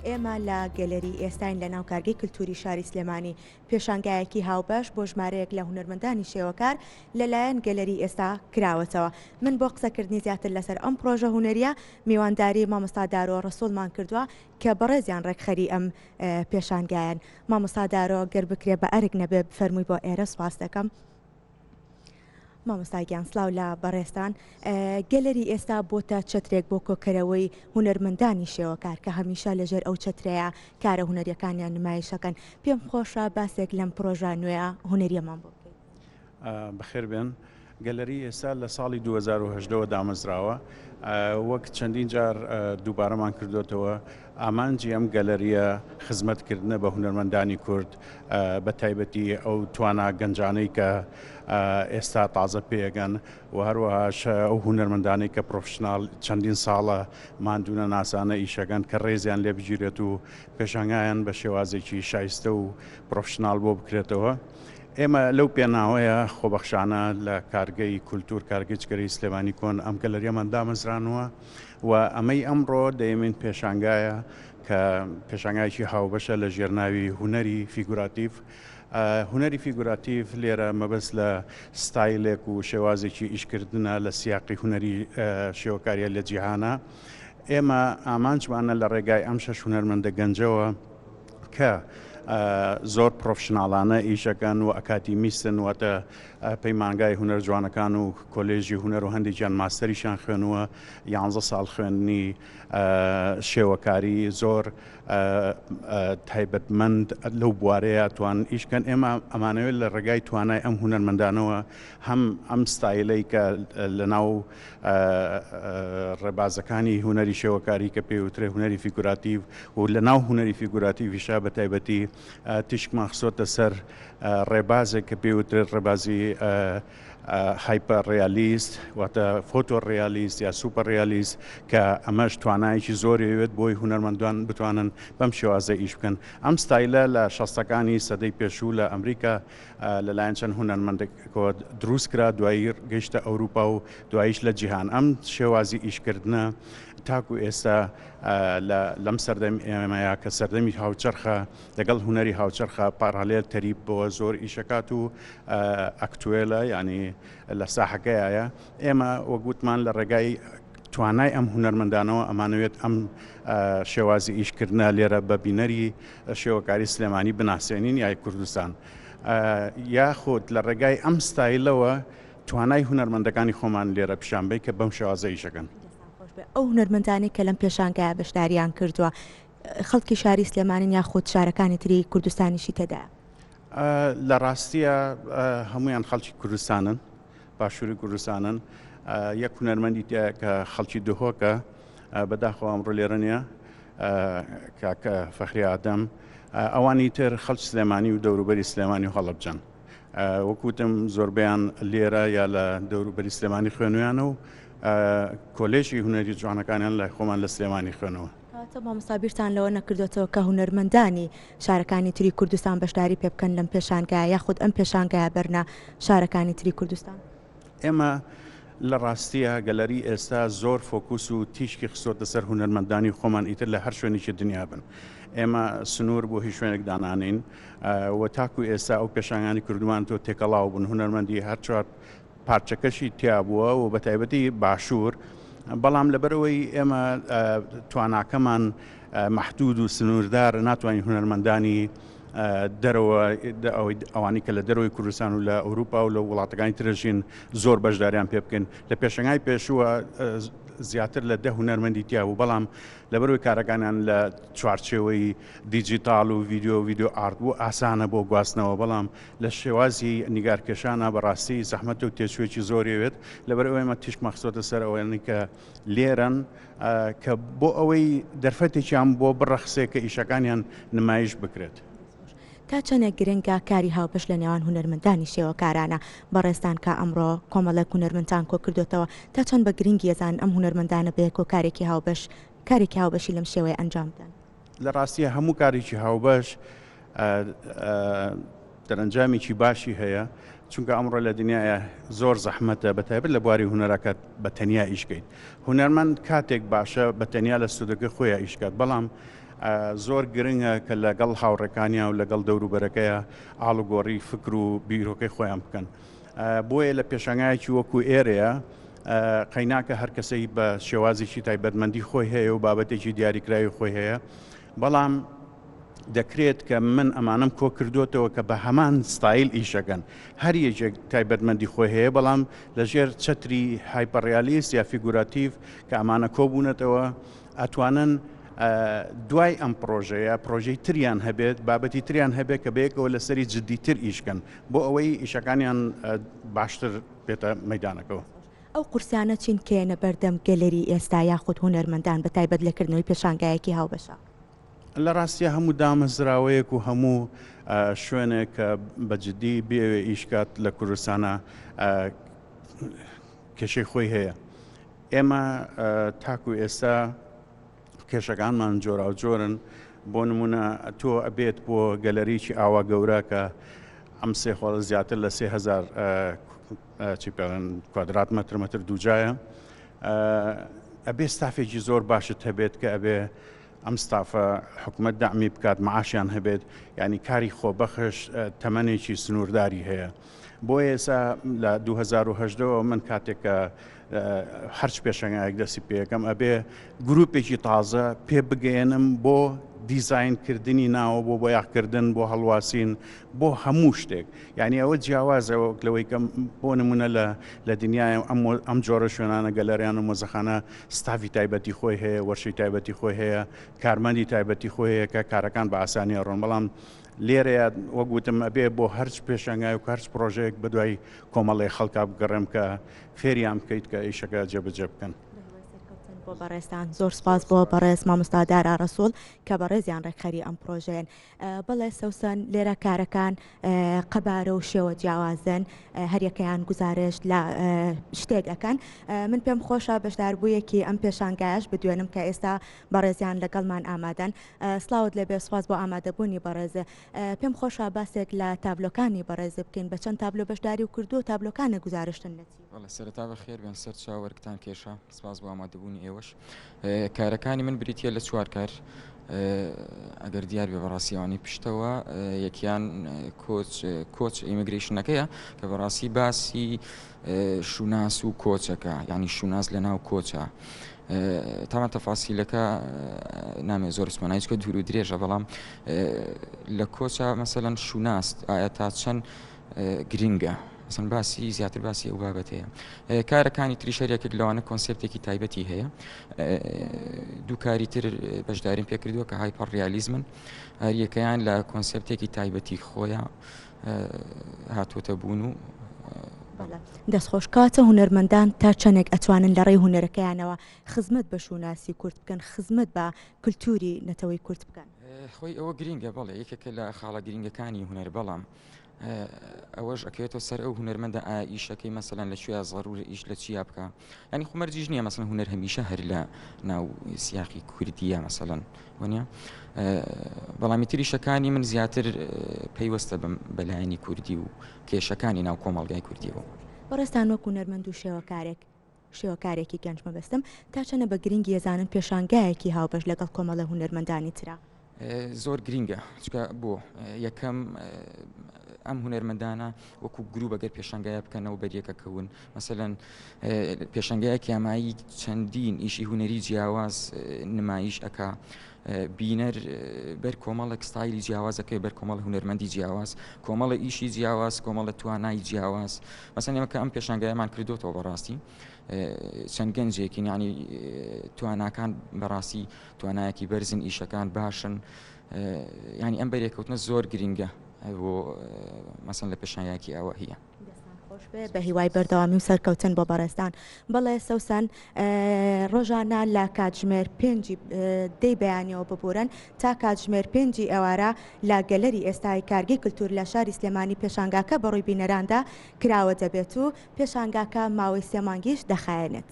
ئێمە لە گەلەری ئێستاین لە ناو کارگەی کللتوری شاری سلێمانی پێشانگایەکی هاوبەش بۆ ژمارەیەک لە هونەرمەندانی شێوەکار لەلایەن گەلەری ئێستا کراوەتەوە. من بۆ قسەکردنی زیاتر لەسەر ئەم پرۆژە هونەریە میوانداری مامۆستا دارۆ ڕەسوڵمان کردووە کە بەڕێزیان ڕێکخەری ئەم پێشانگایەن. مامۆستا دارۆ گەر بکرێ بە ئەرک نەبێ فەرمووی بۆ ئێرە سواس دەکەم. مامۆستا گیان سلااو لە بەڕێستان. گەلەری ئێستا بۆتە چەترێک بۆ کۆکەرەوەی هونەرمەندانی شێوەکار کە هەمیشە لەژێر ئەو چەترەیە کارە هونەریەکانیان نمایشەکەن. پێم خۆشە باسێک لەم پرۆژە نوێە هونەریەمان بۆ بکەیت. بەخێر بێن. گەلەری ئێستا لە ساڵی 2010 دامەزراوە، وەک چەندین جار دووبارەمان کردوتەوە ئامانجی ئەم گەلەریە خزمەتکردنە بە هونەرمەندانی کورد، بە تایبەتی ئەو توانە گەنجانەی کە ئێستا تازە پێگەن و هەروەهاش ئەو هونەرمەندانەی کە پرۆفشنال چەندین ساڵە ماندوونە ناسانە ئیشەکەن کە ڕێزیان لێ بگیرێت و پێشانگایان بە شێوازێکی شایستە و پرۆفشنال بۆ بکرێتەوە. ئێمە لەو پێناوەیە خۆبەخشانە لە کارگەی کولتور کارگەچکەری سلێمانی کۆن ئەم گەلەریەمان دامەزرانوە و ئەمەی ئەمڕۆ دەیەمین پێشانگایە کە پێشانگایکی هاوبەشە لە ژێرناوی هونەری فیگوراتیڤ. هونەری فیگوراتیڤ لێرە مەبەست لە ستایلێک و شێوازێکی ئیشکردنە لە سیاقی هونەری شێوەکاریە لە جیهانە. ئێمە ئامانجمانە لە ڕێگای ئەم شەش هونەرمەندە گەنجەوە کە زۆر پرۆفشناڵانە ئیشەکان و ئەکاتیمیستن واتە پەیمانگای هونەر جوانەکان و کۆلێژی هونەر و هەندێکیان ماستەریشان خوێنووە 11 ساڵ خوێندنی شێوەکاری زۆر تایبەتمەند لەو بوارەیە توان ئیشکەن. ئێمە ئەمانەوێت لە ڕێگای توانای ئەم هونەرمەندانەوە هەم ئەم ستایلەی کە لە ناو ڕێبازەکانی هونەری شێوەکاری کە پێوترێ هونەری فیگوراتیڤ و لە ناو هونەری فیگوراتیڤیشا بە تایبەتی تیشکمان خسۆتە سەر ڕێبازێک کە پێوترێت ڕێبازی هایپەر ڕیالیست واتە فۆتۆ ڕیالیست یا سوپەر ڕیالیست کە ئەمەش توانایکی زۆرەوێت بۆی هونەرمەندان بتوانن بەم شێوازە ئیش بکەن. ئەم ستایلە لە شەستەکانی سەدەی پێشوو لە ئەمریکا لەلایەن چەند هونەرمەندێکەوە دروست کرا، دوایی گەیشتە ئەوروپا و دواییش لە جیهان. ئەم شێوازی ئیشکردنە تاکو ئێستا لەم سەردەمی ئێمەیە کە سەردەمی هاوچەرخە لەگەڵ هونەری هاوچەرخە پارالێل تەریب بۆ زۆر ئیشەکات و ئەکتوێلە ینی لە ساحەکەیە. ئێمە وەگوتمان لە ڕێگای توانای ئەم هونەرمەندانەوە ئەمانەوێت ئەم شێوازی ئیشکردنە لێرە بە بینەری شێوەکاری سلێمانی بناسێنین یای کوردستان، یاخود لە ڕێگای ئەم ستایلەوە توانای هونەرمەندەکانی خۆمان لێرە پیشانبێ کە بەم شێوازە ئیشەکەن. ئەو هونەرمەندانی کە لەم پێشانگایە بەشداریان کردووە خەڵکی شاری سلێمانین یاخود شارەکانی تری کوردستانیشی تێدا؟ لە ڕاستیە هەمویان خەڵکی کوردستانن، باشووری کوردستانن. یەک هونەرمەندی کە خەڵکی دهۆکە بەداخەوە ئەمڕۆ لێرە نیە، کاکە فەخری ئادەم. ئەوانی تر خەڵکی سلێمانی و دەوروبەری سلێمانی و هەڵەبجەن. وەکوتم زۆربیان لێرە یا لە دەوروبەری سلێمانی خوێنویانە و کۆلێژی هونەری جوانەکانیان لای خۆمان لە سلێمانی خوێنەوە. کاتە مامۆستابیرتان لەوە نەکردوێتەوە کە هونەرمەندانی شارەکانی تری کوردستان بەشداری پێ بکەن لەم پێشانگایە یاخود ئەم پێشانگایە بەرنا شارەکانی تری کوردستان؟ ئێمە لە ڕاستیە گەلەری ئێستا زۆر فۆکوس و تیشکی خسۆتە سەر هونەرمەندانی خۆمان ئیتر لە هەر شوێنێکی دنیا بن. ئێمە سنوور بۆ هیچ شوێنێک دانانین و تاکو ئێستا ئەو پێشانگانی کردومان تۆ تێکەڵاو بوون هونەرمەندی هەر چوار پارچەکەشی تیابووە و بە تایبەتی باشوور، بەڵام لەبەرەوەی ئێمە تواناکەمان مەحدود و سنووردار ناتوانین هونەرمەندانی دەرەوە ئەوانی کە لە دەرەوەی کوردستان و لە ئەوروپا و لە وڵاتەکانی ترژین زۆر بەشداریان پێ بکەین. لە پێشنگای پێشووە زیاتر لە 10 هونەرمەندی تیا و بەڵام لەبەرەوەی کارەکانیان لە چوارچێوەی دیجیتال و ڤیدیۆ ئارت بوو ئاسانە بۆ گواستنەوە، بەڵام لە شێوازی نیگارکێشانە بەڕاستی زەحمەت و تێچوێکی زۆرەوێت. لەبەرەوەی ئێمە تیشک مەخسۆتە سەر ئەوەی کە لێرەن کە بۆ ئەوەی دەرفەتێکیان بۆ بڕەخسێ کە ئیشەکانیان نمایش بکرێت. تا چەندێک گرنگە کاری هاوبەش لە نێوان هونەرمەندانی شێوەکارانە بەڕێستان کە ئەمڕۆ کۆمەڵێک هونەرمەندان کۆ کردوێتەوە، تا چەند بە گرنگی ێزان ئەم هونەرمەندانە بە کۆکارێکی هاوبەش کارێکی هاوبەشی لەم شێوەیە ئەنجام بدەن؟ لە ڕاستیە هەموو کارێکی هاوبەش دەرەنجامێکی باشی هەیە، چونکە ئەمڕۆ لە دنیاە زۆر زەحمەتە بەتایبەت لە بواری هونەرەکەت بە تەنیا ئیشکەیت. هونەرمەند کاتێک باشە بە تەنیا لە سودەکە خۆیان ئیشکات، بەڵام زۆر گرنگە کە لەگەڵ هاوڕێکانیا و لەگەڵ دەوروبەرەکەیە ئاڵوگۆڕی فکر و بیرۆکەی خۆیان بکەن. بۆیە لە پێشانگایەکی وەکو ئێرەیە قەیناکە هەر کەسەی بە شێوازێکی تایبەتمەندی خۆی هەیە و بابەتێکی دیاریکراوی خۆی هەیە، بەڵام دەکرێت کە من ئەمانم کۆ کردوتەوە کە بە هەمان ستایل ئیشەکەن هەر یەکێک تایبەتمەندی خۆی هەیە، بەڵام لەژێر چەتری هایپەڕیالیست یا فیگوراتیڤ کە ئەمانە کۆبوونەتەوە ئەتوانن دوای ئەم پرۆژەیە پرۆژەی تریان هەبێت، بابەتی تریان هەبێت کە بەیەکەوە لەسەری جددیتر ئیشکەن بۆ ئەوەی ئیشەکانیان باشتر بێتە مەیدانەکەەوە. ئەو قورسانە چین کێنە بەردەم گەلەری ئێستا یاخود هونەرمەندان بە تایبەت لەکردنەوەی پێشانگایەکی هاوبەشە؟ لە ڕاستیە هەموو دامەزراوەیەک و هەموو شوێنێک کە بەجددی بێوێ ئیشکات لە کوردستانە کێشەی خۆی هەیە. ئێمە تاکو ئێستا کێشەکانمان جۆرا و جۆرن، بۆ نمونە تۆ ئەبێت بۆ گەلەریکی ئاوا گەورە کە ئەم سێ خۆڵ زیاتر لە 3000 کوادرات مەتر دووجایە، ئەبێ ستافێکی زۆر باشت هەبێت کە ئەبێ ئەم ستافە حکومەت دامی بکات، معاشیان هەبێت، ینی کاری خۆبەخش تەمەنێکی سنوورداری هەیە. بۆ ئێستا لە 2010 من کاتێکە هەرچ پێشەنگایەک دەستی پێەکەم ئەبێ گروپێکی تازە پێ بگەێنم بۆ دیزاینکردنی ناوە، بۆ بۆیاغکردن، بۆ هەڵواسین، بۆ هەموو شتێک. یعنی ئەوە جیاوازەوە لەوەی کەم بۆ نمونە لە دنیای ئەم جۆرە شوێنانە گەلەریان و مۆزەخانە ستافی تایبەتی خۆی هەیە، وەرشەی تایبەتی خۆی هەیە، کارمەندی تایبەتی خۆی هەیە کە کارەکان بە ئاسانی ڕۆن. بەڵام لێرەیە وەگوتم ئەبێ بۆ هەرچ پێشەنگای و هەرچ پرۆژەیەک بەدوای کۆمەڵی خەڵکا بگەڕێم کە فێریان بکەیت کە ئیشەکە جێبەجێ بکەن. بۆ بەڕێستان زۆر سپاس بۆ بەڕێز مامۆستا دارا ڕەسوول کە بەڕێزیان ڕێکخەری ئەم پرۆژەیەن. بەڵێ سەوسن لێرە کارەکان قەبارە و شێوە جیاوازن، هەریەکەیان گزارش لە شتێک ئەەکەن. من پێم خۆشە بەشداربوویەکی ئەم پێشانگایش بدوێنم کە ئێستا بەڕێزیان لەگەڵمان ئامادەن. سلااوت لێبێ، سپاس بۆ ئامادەبوونی بەڕێزە. پێم خۆشە باسێک لە تابلۆکانی بەڕێزە بکەین، بە چەند تابلۆ بەشداری و کردو و تابلۆکانە گزارشتن لەچی؟ سەرەتا بە خێر بێن، سەر چاوەرگتان کێشە، سپاس بۆ ئامادەبوونی ئێوەش. کارەکانی من بریتە لە 4 کار، ئەگەر دیار بێ بەڕاستیەوانی پشتەوە. یەکیان کۆچ ئیمیگریشنەکەیە کە بەڕاستی باسی شوناس و کۆچەکە، یعنی شوناس لە ناو کۆچە. تامان تەفاسیلەکە نامێ زۆر سمانایچ کە دوور و درێژە، بەڵام لە کۆچە مەسەلەن شوناس ئایا تا چەند گرینگە، مثلا باسی زیاتر باسی ئەو بابەت هەیە. کارەکانی تریشەرێکێک لەوانە کۆنسپتێکی تایبەتی هەیە. دوو کاری تر بەشداریم پێکردووە کە هایپەر ریالیزمن، هەریەکەیان لە کۆنسپتێکی تایبەتی خۆیان هاتوۆتە بوون و دەستخۆش کاتە هونەرمەندان تا چەندێک ئەتوانن لە ڕێی هونەرەکەیانەوە خزمەت بە شوناسی کورد بکەن، خزمەت بە کولتوری نەتەوەی کورد بکەن. خۆی ئەوە گرینگە، بەڵێ یەکێکە لە خاڵە گرینگەکانی هونەر، بەڵام ئەوەش ئەکەوێتەوە سەر ئەو هونەرمەندە ئایا ئیشەکەی مەسەلەن لە شوێ زەڕورە ئیش لە چیا بکە. ینی خومەرجیش نییە مەسەلەن هونەر هەمیشە هەر لە ناو سیاقی کوردیە مەسەلەن وانە، بەڵامی تریشەکانی من زیاتر پەیوەستە بەلایەنی کوردی و کێشەکانی ناو کۆمەڵگای کوردیەوە. بەڕێستان وەکو هونەرمەند و شێوەکارێکی گەنج مەبەستم، تا چەنە بە گرنگی ێزانن پێشانگایەکی هاوبەش لەگەڵ کۆمەڵە هونەرمەندانی ترا؟ زۆر گرینگە، چکە بۆ یەکەم ئەم هونەرمەندانە وەکو گروپ ئەگەر پێشانگایە بکەنەوە بەریەکەکەون، مەسەلەن پێشانگایەکی ئەمایی چەندین ئیشی هونەری جیاواز نمایش ئەکا، بینەر بەر کۆمەڵێک ستایلی جیاوازەکەی بەر کۆمەڵ هونەرمەندی جیاواز، کۆمەڵە ئیشی جیاواز، کۆمەڵە توانای جیاواز. مەسەلەن ئێمە کە ئەم پێشانگایەمان کردوتەوە بەڕاستی چەند گەنجێکی، یعنی تواناکان بەڕاستی توانایەکی بەرزن، ئیشەکان باشن، ینی ئەم بەریەکەوتنە زۆر گرینگە بۆ مەسەلەن لە پێشانگایەکی ئەوە هەیە. بە هیوای بەردەوامی و سەرکەوتن بۆ بەڕێستان. بەڵێ سەوسن ڕۆژانە لە کاتژمێر 5 دەی بەیانیەوە ببورن تا کاتژمێر 5 ئێوارە لە گەلەری ئێستای کارگەی کولتور لە شاری سلێمانی پێشانگاکە بەڕووی بینەراندا کراوە دەبێت و پێشانگاکە ماوەی 3 مانگیش دەخایەنێت.